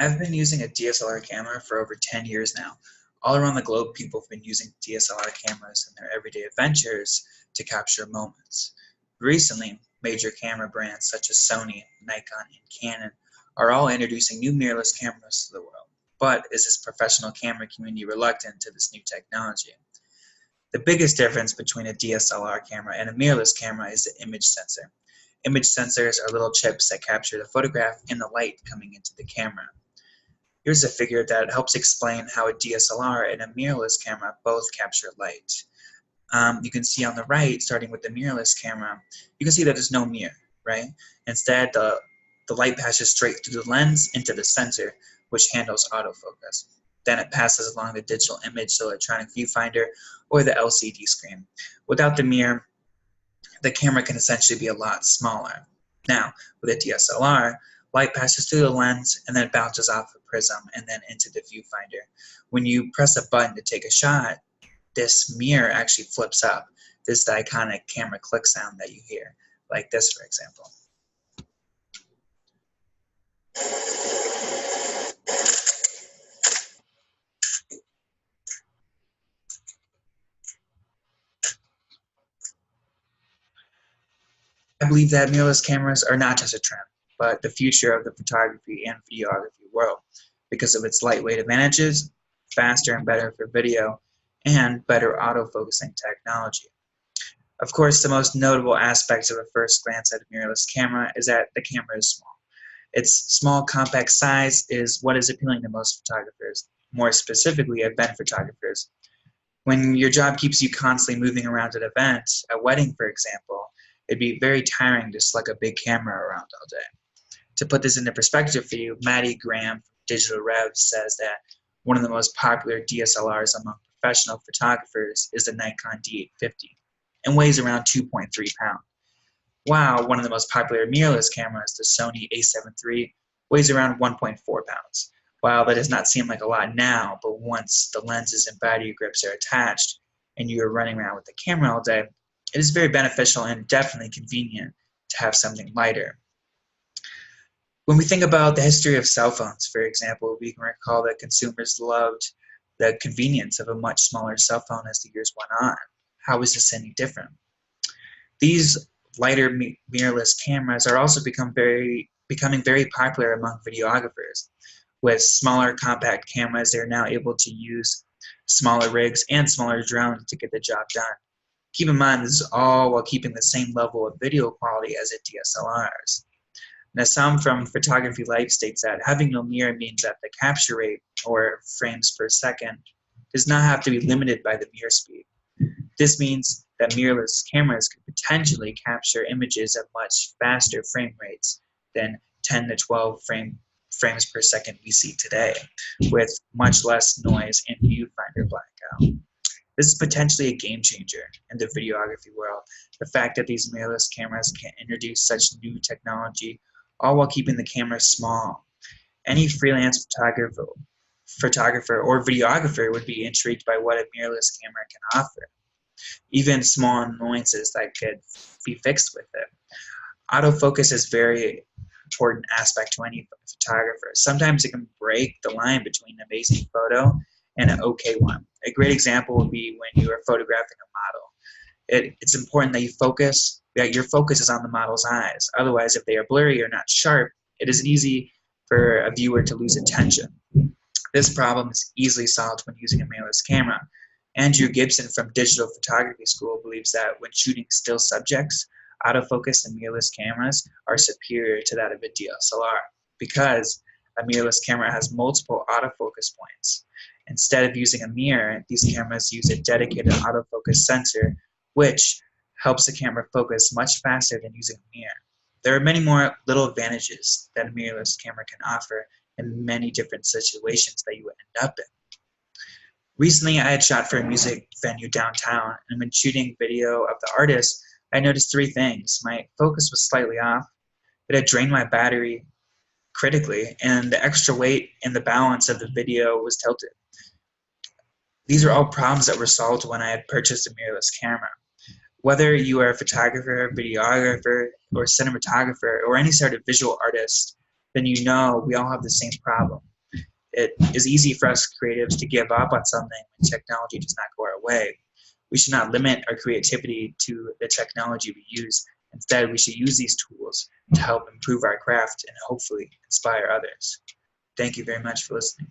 I've been using a DSLR camera for over 10 years now. All around the globe, people have been using DSLR cameras in their everyday adventures to capture moments. Recently, major camera brands such as Sony, Nikon, and Canon are all introducing new mirrorless cameras to the world. But is this professional camera community reluctant to this new technology? The biggest difference between a DSLR camera and a mirrorless camera is the image sensor. Image sensors are little chips that capture the photograph and the light coming into the camera. Here's a figure that helps explain how a DSLR and a mirrorless camera both capture light. You can see on the right, starting with the mirrorless camera, you can see that there's no mirror, right? Instead, the light passes straight through the lens into the sensor, which handles autofocus. Then it passes along the digital image, the electronic viewfinder, or the LCD screen. Without the mirror, the camera can essentially be a lot smaller. Now, with a DSLR, light passes through the lens and then bounces off a prism and then into the viewfinder. When you press a button to take a shot, this mirror actually flips up. This is the iconic camera click sound that you hear, like this, for example. I believe that mirrorless cameras are not just a trend, but the future of the photography and videography world because of its lightweight advantages, faster and better for video, and better autofocusing technology. Of course, the most notable aspect of a first glance at a mirrorless camera is that the camera is small. Its small, compact size is what is appealing to most photographers, more specifically event photographers. When your job keeps you constantly moving around an event, a wedding for example, it'd be very tiring to slug a big camera around all day. To put this into perspective for you, Maddie Graham from Digital Rev says that one of the most popular DSLRs among professional photographers is the Nikon D850 and weighs around 2.3 pounds. While one of the most popular mirrorless cameras, the Sony A7 III, weighs around 1.4 pounds. While that does not seem like a lot now, but once the lenses and battery grips are attached and you are running around with the camera all day, it is very beneficial and definitely convenient to have something lighter. When we think about the history of cell phones, for example, we can recall that consumers loved the convenience of a much smaller cell phone as the years went on. How is this any different? These lighter mirrorless cameras are also becoming very popular among videographers. With smaller compact cameras, they're now able to use smaller rigs and smaller drones to get the job done. Keep in mind, this is all while keeping the same level of video quality as a DSLRs. Now, some from Photography Life states that having no mirror means that the capture rate, or frames per second, does not have to be limited by the mirror speed. This means that mirrorless cameras could potentially capture images at much faster frame rates than 10 to 12 frames per second we see today, with much less noise and viewfinder blackout. This is potentially a game changer in the videography world. The fact that these mirrorless cameras can introduce such new technology, all while keeping the camera small. Any freelance photographer or videographer would be intrigued by what a mirrorless camera can offer. Even small annoyances that could be fixed with it. Autofocus is a very important aspect to any photographer. Sometimes it can break the line between an amazing photo and an okay one. A great example would be when you are photographing a model. It's important that your focus is on the model's eyes. Otherwise, if they are blurry or not sharp, it is easy for a viewer to lose attention. This problem is easily solved when using a mirrorless camera. Andrew Gibson from Digital Photography School believes that when shooting still subjects, autofocus and mirrorless cameras are superior to that of a DSLR because a mirrorless camera has multiple autofocus points. Instead of using a mirror, these cameras use a dedicated autofocus sensor, which helps the camera focus much faster than using a mirror. There are many more little advantages that a mirrorless camera can offer in many different situations that you would end up in. Recently, I had shot for a music venue downtown, and when shooting video of the artist, I noticed three things. My focus was slightly off, it had drained my battery critically, and the extra weight and the balance of the video was tilted. These are all problems that were solved when I had purchased a mirrorless camera. Whether you are a photographer, videographer, or cinematographer, or any sort of visual artist, then you know we all have the same problem. It is easy for us creatives to give up on something when technology does not go our way. We should not limit our creativity to the technology we use. Instead, we should use these tools to help improve our craft and hopefully inspire others. Thank you very much for listening.